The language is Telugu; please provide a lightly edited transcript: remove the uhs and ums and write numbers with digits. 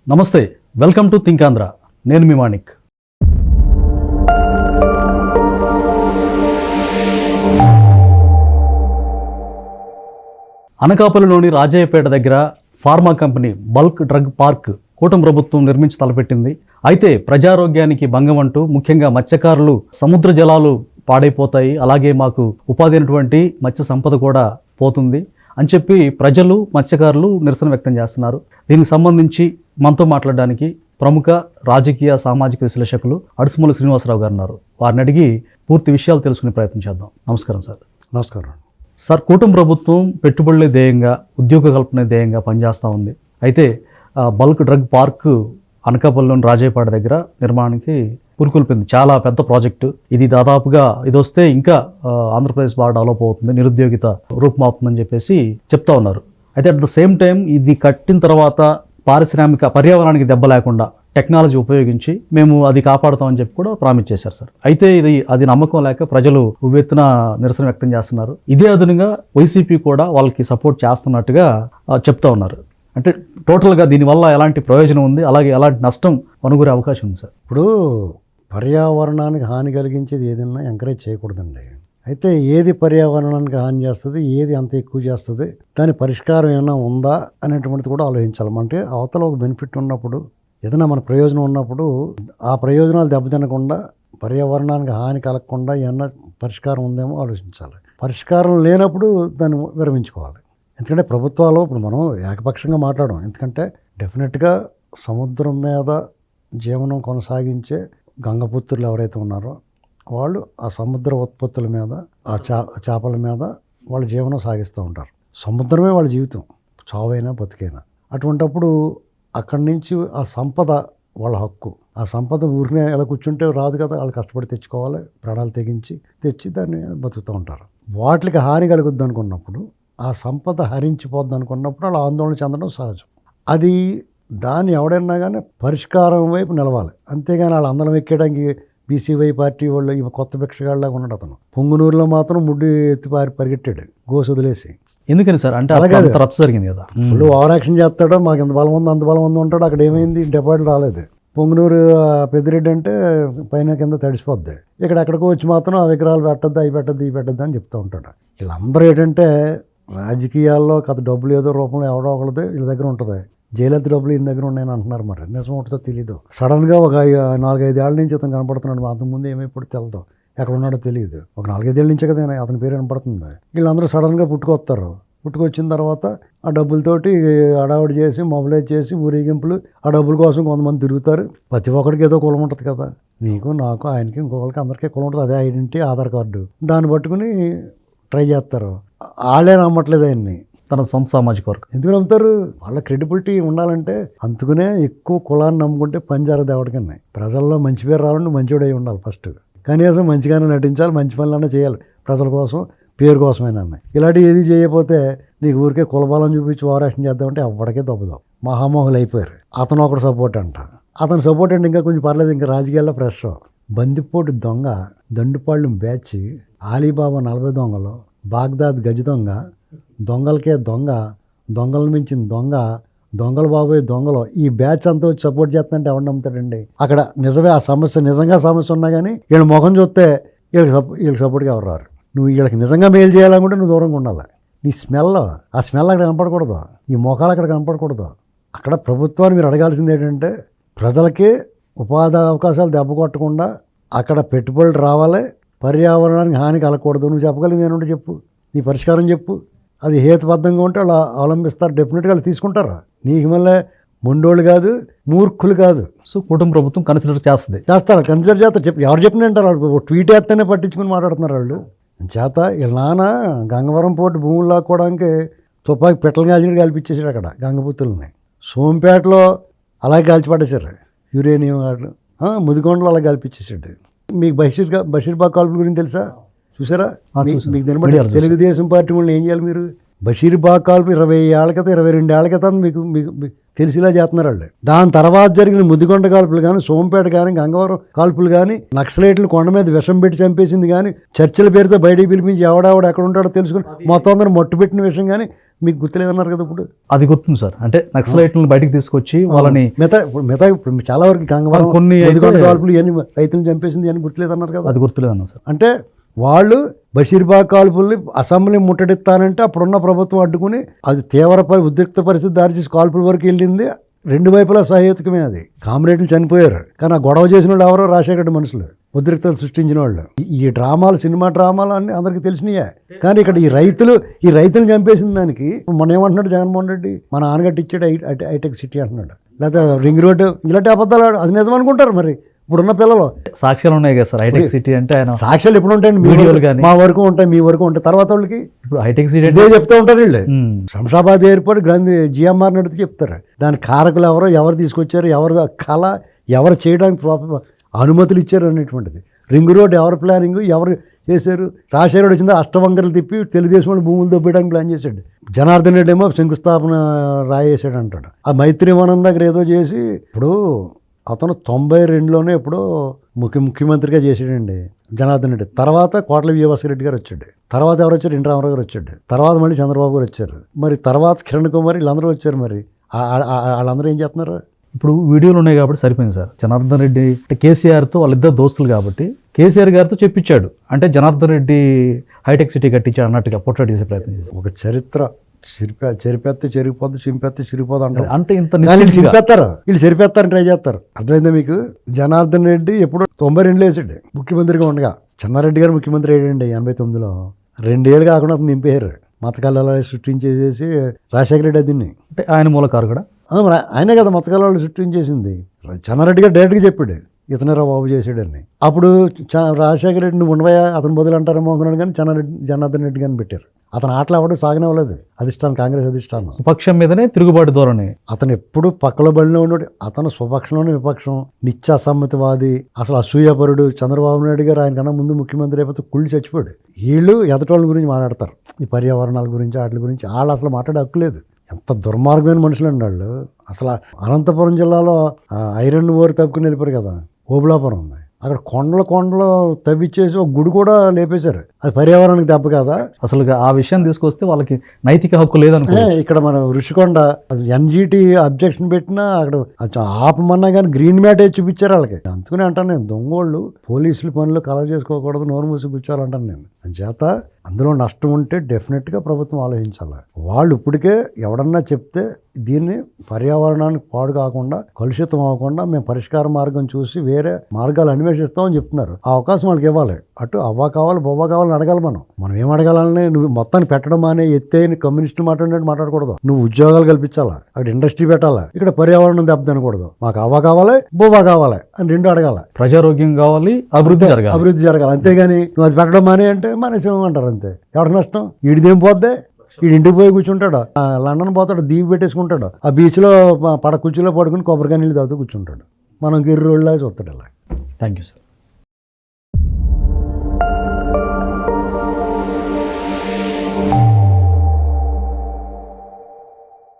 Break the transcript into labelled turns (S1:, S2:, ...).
S1: నమస్తే, వెల్కమ్ టు థింక్ ఆంధ్ర. నేను మీ మాణిక్. అనకాపల్లిలోని రాజయ్యపేట దగ్గర pharma company bulk drug park కూటమి ప్రభుత్వం నిర్మించి తలపెట్టింది. అయితే ప్రజారోగ్యానికి భంగం అంటూ ముఖ్యంగా మత్స్యకారులు సముద్ర జలాలు పాడైపోతాయి, అలాగే మాకు ఉపాధి అయినటువంటి మత్స్య సంపద కూడా పోతుంది అని చెప్పి ప్రజలు, మత్స్యకారులు నిరసన వ్యక్తం చేస్తున్నారు. దీనికి సంబంధించి మనతో మాట్లాడడానికి ప్రముఖ రాజకీయ సామాజిక విశ్లేషకులు అడుసుమూల శ్రీనివాసరావు గారు ఉన్నారు. వారిని అడిగి పూర్తి విషయాలు తెలుసుకునే ప్రయత్నం చేద్దాం. నమస్కారం సార్.
S2: నమస్కారం
S1: సార్, కూటమి ప్రభుత్వం పెట్టుబడులే ధ్యేయంగా, ఉద్యోగ కల్పన ధ్యేయంగా పనిచేస్తూ ఉంది. అయితే బల్క్ డ్రగ్ పార్క్ అనకాపల్లిలోని రాజయ్యపేట దగ్గర నిర్మాణానికి పురుకొల్పింది. చాలా పెద్ద ప్రాజెక్టు ఇది. దాదాపుగా ఇది వస్తే ఇంకా ఆంధ్రప్రదేశ్ బాగా డెవలప్ అవుతుంది, నిరుద్యోగిత రూపుమాపుతుందని చెప్పేసి చెప్తా ఉన్నారు. అయితే అట్ ద సేమ్ టైం ఇది కట్టిన తర్వాత పారిశ్రామిక పర్యావరణానికి దెబ్బ లేకుండా టెక్నాలజీ ఉపయోగించి మేము అది కాపాడుతామని చెప్పి కూడా ప్రామిస్ చేశారు సార్. అయితే అది నమ్మకం లేక ప్రజలు ఉవ్వెత్తున నిరసన వ్యక్తం చేస్తున్నారు. ఇదే అదునుగా వైసీపీ కూడా వాళ్ళకి సపోర్ట్ చేస్తున్నట్టుగా చెప్తా ఉన్నారు. అంటే టోటల్గా దీనివల్ల ఎలాంటి ప్రయోజనం ఉంది, అలాగే ఎలాంటి నష్టం అనుగురే అవకాశం ఉంది సార్?
S2: ఇప్పుడు పర్యావరణానికి హాని కలిగించేది ఏదైనా ఎంకరేజ్ చేయకూడదండి. అయితే ఏది పర్యావరణానికి హాని చేస్తుంది, ఏది అంత ఎక్కువ చేస్తుంది, దాని పరిష్కారం ఏమైనా ఉందా అనేటువంటిది కూడా ఆలోచించాలి. అంటే అవతల ఒక బెనిఫిట్ ఉన్నప్పుడు, ఏదైనా మన ప్రయోజనం ఉన్నప్పుడు ఆ ప్రయోజనాలు దెబ్బతినకుండా, పర్యావరణానికి హాని కలగకుండా ఏమన్నా పరిష్కారం ఉందేమో ఆలోచించాలి. పరిష్కారం లేనప్పుడు దాన్ని విరమించుకోవాలి. ఎందుకంటే ప్రభుత్వాలు ఇప్పుడు మనం ఏకపక్షంగా మాట్లాడడం, ఎందుకంటే డెఫినెట్గా సముద్రం మీద జీవనం కొనసాగించే గంగపుత్రులు ఎవరైతే ఉన్నారో వాళ్ళు ఆ సముద్ర ఉత్పత్తుల మీద, ఆ చేపల మీద వాళ్ళ జీవనం సాగిస్తూ ఉంటారు. సముద్రమే వాళ్ళ జీవితం, చావైనా బతికైనా. అటువంటప్పుడు అక్కడి నుంచి ఆ సంపద వాళ్ళ హక్కు. ఆ సంపద ఊరినే ఎలా కూర్చుంటే రాదు కదా, వాళ్ళు కష్టపడి తెచ్చుకోవాలి, ప్రాణాలు తెచ్చి దాన్ని బతుకుతూ ఉంటారు. వాటికి హాని కలుగుద్ది అనుకున్నప్పుడు, ఆ సంపద హరించిపోద్ది అనుకున్నప్పుడు వాళ్ళు ఆందోళన చెందడం సహజం. అది దాన్ని ఎవడైనా కానీ పరిష్కారం వైపు నిలవాలి. అంతేగాని వాళ్ళు అందరం ఎక్కేయడానికి బీసీవై పార్టీ వాళ్ళు ఇవి కొత్త భిక్షగాళ్ళలాగా ఉన్నాడు. అతను పొంగునూరులో మాత్రం ముడ్డి ఎత్తి పరిగెట్టాడు గోసు వదిలేసి.
S1: ఎందుకని సార్? అంటే అలాగే రచ్చ జరిగింది కదా,
S2: ఫుల్ ఓవర్ యాక్షన్ చేస్తాడు. మాకు ఎంత బలం ఉంది, అంత బలం ఉంది ఉంటాడు. అక్కడ ఏమైంది, డిపాజిట్ రాలేదు. పొంగునూరు పెద్దిరెడ్డి అంటే పైన కింద తడిసిపోద్ది. ఎక్కడికో వచ్చి మాత్రం ఆ విగ్రహాలు పెట్టద్దు, అవి పెట్టద్దు, ఇవి పెట్టద్దు అని చెప్తూ ఉంటాడు. వీళ్ళందరూ ఏంటంటే రాజకీయాల్లో కథ డబ్బులు ఏదో రూపంలో ఎవడో ఒకరిది వీళ్ళ దగ్గర ఉంటుంది. జయలలిత డబ్బులు ఈయన దగ్గర ఉన్నాయని అంటున్నారు. మరి నిజం ఉంటుందో తెలీదు. సడన్గా ఒక 4-5 ఏళ్ళ నుంచి అతను కనపడుతున్నాడు. అంతకుముందు ఏమైపోతే తెలదు, ఎక్కడ ఉన్నాడో తెలియదు. ఒక 4-5 ఏళ్ళ నుంచే కదా అతని పేరు వినపడుతుంది. వీళ్ళందరూ సడన్గా పుట్టుకొచ్చిన తర్వాత ఆ డబ్బులతోటి అడావుడి చేసి, మొబైలైజ్ చేసి, ఊరేగింపులు, ఆ డబ్బుల కోసం కొంతమంది తిరుగుతారు. ప్రతి ఒక్కరికి ఏదో కులం ఉంటుంది కదా, నీకు, నాకు, ఆయనకి, ఇంకొకరికి, అందరికీ కులం ఉంటుంది. అదే ఐడెంటిటీ, ఆధార్ కార్డు, దాన్ని పట్టుకుని ట్రై చేస్తారు. వాళ్ళే నమ్మట్లేదు ఆయన్ని,
S1: తన సొంత సామాజిక వర్గం.
S2: ఎందుకు నమ్ముతారు? వాళ్ళ క్రెడిబిలిటీ ఉండాలంటే అందుకునే ఎక్కువ కులాన్ని నమ్ముకుంటే పని జరగదు ఎవరికన్నా. ప్రజల్లో మంచి పేరు రావాలంటే మంచివాడు అయి ఉండాలి ఫస్ట్. కనీసం మంచిగానే నటించాలి, మంచి పనులన్నా చేయాలి, ప్రజల కోసం, పేరు కోసమైనా. ఇలాంటివి ఏది చేయకపోతే నీకు ఊరికే కులబలం చూపించి ఓవరాక్షన్ చేద్దామంటే అప్పటికే దొబ్బదాం. మహామోహులు అయిపోయారు. అతను ఒకటి సపోర్ట్ అంట. అతను సపోర్ట్ అంటే ఇంకా కొంచెం పర్లేదు, ఇంకా రాజకీయాల్లో ఫ్రెష్. బందిపోటు దొంగ, దండుపాళ్ళెం బ్యాచ్, ఆలీబాబా 40 దొంగలు, బాగ్దాద్ గజ దొంగ, దొంగలకే దొంగ, దొంగలను మించిన దొంగ, దొంగలు బాబోయే దొంగలు, ఈ బ్యాచ్ అంతా వచ్చి సపోర్ట్ చేస్తుందంటే ఎవరు నమ్ముతాడండి? అక్కడ నిజమే ఆ సమస్య, నిజంగా సమస్య ఉన్నా కానీ వీళ్ళ ముఖం చూస్తే వీళ్ళకి సపోర్ట్గా ఎవరు రారు. నువ్వు వీళ్ళకి నిజంగా మేలు చేయాలనుకుంటే నువ్వు దూరంగా ఉండాలి. నీ స్మెల్, ఆ స్మెల్ అక్కడ కనపడకూడదు, ఈ ముఖాలు అక్కడ కనపడకూడదు. అక్కడ ప్రభుత్వాన్ని మీరు అడగాల్సింది ఏంటంటే ప్రజలకి ఉపాధి అవకాశాలు దెబ్బ కొట్టకుండా అక్కడ పెట్టుబడులు రావాలి, పర్యావరణానికి హాని కలగకూడదు. నువ్వు చెప్పగలిగింది ఏంటంటే చెప్పు, నీ పరిష్కారం చెప్పు. అది హేతుబద్ధంగా ఉంటే వాళ్ళు అవలంబిస్తారు, డెఫినెట్గా వాళ్ళు తీసుకుంటారా. నీకు మళ్ళీ మొండోళ్ళు కాదు, మూర్ఖులు కాదు.
S1: సో కూటమి ప్రభుత్వం కన్సిడర్
S2: చేస్తారు, కన్సిడర్ చేస్తారు. ఎవరు చెప్పిన అంటారు వాళ్ళు, ట్వీట్ వేస్తేనే పట్టించుకుని మాట్లాడుతున్నారు వాళ్ళు. చేత వీళ్ళ నాన్న గంగవరం పోర్టు భూములు లాక్కోవడానికి తుపాకి పెట్టలు కాల్చినట్టు కాల్పించేసాడు అక్కడ గంగపుత్రులని. సోంపేటలో అలాగే కాల్చిపడేశారు యురేనియం వాటిలో, ముదిగొండలో అలా కాల్పించేసాడు. మీకు బషీర్బాగ్ కాల్పుల గురించి తెలుసా? చూసారా? మీకు తినబడి తెలుగుదేశం పార్టీ వాళ్ళు ఏం చేయాలి మీరు? బషీర్బాగ్ కాల్పు 20 ఏళ్ల క్రితం, 22 ఏళ్ల క్రితం మీకు తెలిసిలా చేస్తున్నారు వాళ్ళు. దాని తర్వాత జరిగిన ముదిగొండ కాల్పులు కానీ, సోంపేట కానీ, గంగవరం కాల్పులు కానీ, నక్సలైట్లు కొండ మీద విషం పెట్టి చంపేసింది కానీ, చర్చల పేరుతో బయటికి పిలిపించి ఎవడావిడ ఎక్కడ ఉంటాడో తెలుసుకుని మొత్తం అందరూ మట్టు పెట్టిన విషయం కానీ, మీకు గుర్తులేదన్నారు కదా ఇప్పుడు.
S1: అది గుర్తుంది సార్. అంటే నక్సలైట్లను బయటికి తీసుకొచ్చి వాళ్ళని
S2: ఇప్పుడు చాలా వరకు గంగవరం
S1: కొన్ని
S2: కాల్పులు ఇవన్నీ రైతులను చంపేసింది అని గుర్తులేదన్నారు కదా.
S1: అది గుర్తులేదన్నా సార్.
S2: అంటే వాళ్ళు బషీర్బాగ్ కాల్పుల్ని అసెంబ్లీ ముట్టడిస్తానంటే అప్పుడున్న ప్రభుత్వం అడ్డుకుని అది తీవ్ర ఉద్రిక్త పరిస్థితి దారిచేసి కాల్పుల వరకు వెళ్ళింది. రెండు వైపులా సహేతుకమే. అది కామ్రేడ్లు చనిపోయారు, కానీ ఆ గొడవ చేసిన వాళ్ళు ఎవరో రాజశేఖర రెడ్డి మనుషులు, ఉద్రిక్తలు సృష్టించిన వాళ్ళు. ఈ డ్రామాలు, సినిమా డ్రామాలు అన్ని అందరికీ తెలిసినాయే. కానీ ఇక్కడ ఈ రైతులు చంపేసిన దానికి మొన్న ఏమంటున్నాడు జగన్మోహన్ రెడ్డి, మన ఆనగట్టు ఇచ్చాడు హైటెక్ సిటీ అంటున్నాడు, లేదా రింగ్ రోడ్డు, ఇలాంటి అబద్ధాలు. అది నిజం అనుకుంటారు మరి ఇప్పుడున్న పిల్లలు.
S1: సాక్ష్యాలు ఉన్నాయి కదా సార్ హైటెక్ సిటీ అంటే. ఆయన
S2: సాక్ష్యాలు ఎప్పుడు ఉంటాయండి?
S1: వీడియోలు కానీ
S2: మా వరకు ఉంటాయి, మీ వరకు ఉంటాయి. తర్వాత వాళ్ళకి
S1: ఇప్పుడు హైటెక్ సిటీ
S2: ఇదే చెప్తూ ఉంటారు వీళ్ళు. శంషాబాద్ ఎయిర్పోర్ట్ గ్రంథి జిఎంఆర్ నడితే చెప్తారు. దాని కారకులు ఎవరు తీసుకొచ్చారు, ఎవరు కళ, ఎవరు చేయడానికి అనుమతులు ఇచ్చారు అనేటువంటిది. రింగ్ రోడ్ ఎవరు ప్లానింగ్, ఎవరు చేశారు. రాజశేఖర్ వచ్చింది అష్టవంకరలు తిప్పి తెలుగుదేశం వాళ్ళు భూములు దొబ్బేయడానికి ప్లాన్ చేశాడు. జనార్దన్ రెడ్డి ఏమో శంకుస్థాపన రాయేసాడు అంటాడు. ఆ మైత్రి వనం దగ్గర ఏదో చేసి ఇప్పుడు అతను 92లోనే ఎప్పుడో ముఖ్యమంత్రిగా చేసాడండి జనార్దన్ రెడ్డి. తర్వాత కోట్ల విజయభాస్కర్ గారు వచ్చాడు. తర్వాత ఎవరు వచ్చారు? ఎన్టీ రామారావు గారు వచ్చాడు. తర్వాత మళ్ళీ చంద్రబాబు గారు వచ్చారు. మరి తర్వాత కిరణ్ కుమార్ వీళ్ళందరూ వచ్చారు. మరి వాళ్ళందరూ ఏం చేస్తున్నారు?
S1: ఇప్పుడు వీడియోలు ఉన్నాయి కాబట్టి సరిపోయింది సార్. జనార్దన్ రెడ్డి అంటే కేసీఆర్తో వాళ్ళిద్దరు దోస్తులు కాబట్టి కేసీఆర్ గారితో చెప్పించాడు. అంటే జనార్దన్ రెడ్డి హైటెక్ సిటీ కట్టించాడు అన్నట్టుగా పోర్ట్రేట్ చేసే ప్రయత్నం చేశారు.
S2: ఒక చరిత్ర చెరిపెత్తే చెరిగిపోద్దు, చింపెత్తే చిరిగిపోదు అంటారు.
S1: అంటే ఇంత
S2: చింపేస్తారు, వీళ్ళు చెరిపేస్తారని ట్రై చేస్తారు. అర్థమైందా మీకు? జనార్దన్ రెడ్డి ఎప్పుడు 92లో వేసాడు ముఖ్యమంత్రిగా ఉండగా. చెన్నారెడ్డి గారు ముఖ్యమంత్రి అయ్యాడండి 89లో. 2 ఏళ్ళు కాకుండా అతను నింపేశారు. మతకాలలో సృష్టించేసేసి రాజశేఖర రెడ్డి దీన్ని.
S1: అంటే ఆయన మూలకారు కూడా
S2: ఆయనే కదా మతకాలలో సృష్టించేసింది. చెన్నారెడ్డి గారు డైరెక్ట్గా చెప్పాడు ఇతనేరా బాబు చేసాడని. అప్పుడు రాజశేఖర రెడ్డి నువ్వు ఉండవయా అతను బదులు అంటారేమో అనుకున్నాడు, కానీ జనార్దన్ రెడ్డి గారిని పెట్టారు. అతను ఆటలు అవ్వడం సాగనివ్వలేదు అధిష్టానం, కాంగ్రెస్ అధిష్టానం.
S1: స్వపక్షం మీదనే తిరుగుబాటు ధోరణి.
S2: అతను ఎప్పుడు పక్కలో బడిలో ఉన్నాడు. అతను స్వపక్షంలోనే విపక్షం, నిత్యాసమ్మతివాది, అసలు అసూయాపరుడు. చంద్రబాబు నాయుడు గారు ఆయన కన్నా ముందు ముఖ్యమంత్రి అయిపోతే కుళ్ళి చచ్చిపోయాడు. వీళ్ళు ఎదటోళ్ళ గురించి మాట్లాడతారు, ఈ పర్యావరణాల గురించి, వాటి గురించి. వాళ్ళు అసలు మాట్లాడే హక్కు లేదు. ఎంత దుర్మార్గమైన మనుషులు అండి వాళ్ళు. అసలు అనంతపురం జిల్లాలో ఐరన్ ఓర్ తప్పుకుని వెళ్ళిపోయారు కదా, ఓబులాపురం ఉంది. అక్కడ కొండలు తవ్విచ్చేసి ఒక గుడి కూడా లేపేశారు. అది పర్యావరణానికి దెబ్బ కదా.
S1: అసలు ఆ విషయం తీసుకొస్తే వాళ్ళకి నైతిక హక్కు లేదనుకో.
S2: ఇక్కడ మన ఋషికొండ ఎన్జిటి అబ్జెక్షన్ పెట్టినా అక్కడ ఆపమన్నా కానీ గ్రీన్ మ్యాట్ వేసి చూపించారు వాళ్ళకి. అందుకనే అంటాను నేను, దొంగోళ్ళు పోలీసులు పనులు కలవ చేసుకోకూడదు, నోరు మూసి కూర్చోవాలంటాను నేను. చేత అందులో నష్టం ఉంటే డెఫినెట్గా ప్రభుత్వం ఆలోచించాలి. వాళ్ళు ఇప్పటికే ఎవడన్నా చెప్తే దీన్ని పర్యావరణానికి పాడు కాకుండా, కలుషితం అవ్వకుండా మేము పరిష్కార మార్గం చూసి వేరే మార్గాలు అన్వేషిస్తామని చెప్తున్నారు. ఆ అవకాశం వాళ్ళకి ఇవ్వాలి. అటు అవ్వ కావాలి, బొవ్వ కావాలని అడగాలి. మనం ఏం అడగాలని, నువ్వు మొత్తాన్ని పెట్టడం అనే ఎత్తేని కమ్యూనిస్టులు మాట్లాడినట్టు మాట్లాడకూడదు. నువ్వు ఉద్యోగాలు కల్పించాలా, అక్కడ ఇండస్ట్రీ పెట్టాలా, ఇక్కడ పర్యావరణం దెబ్బతినకూడదు. మాకు అవ్వ కావాలి, బొవ్వ కావాలి అని 2 అడగాలి.
S1: ప్రజారోగ్యం కావాలి, అభివృద్ధి
S2: జరగాలి. అంతేగాని నువ్వు అది పెట్టడం మానే అంటే మనసేమో అంటారు. అంతే. ఎవరికి నష్టం? వీడిదేం పోద్దే, వీడి ఇంటికి పోయి కూర్చుంటాడు, లండన్ పోతాడు, దీవి పెట్టేసుకుంటాడు, ఆ బీచ్లో కుర్చీలో పడుకుని కొబ్బరికాయ నీళ్ళు తాగుతూ కూర్చుంటాడు. మనం గిర్రోళ్ళ చూస్తాడు ఇలా.
S1: Thank you sir.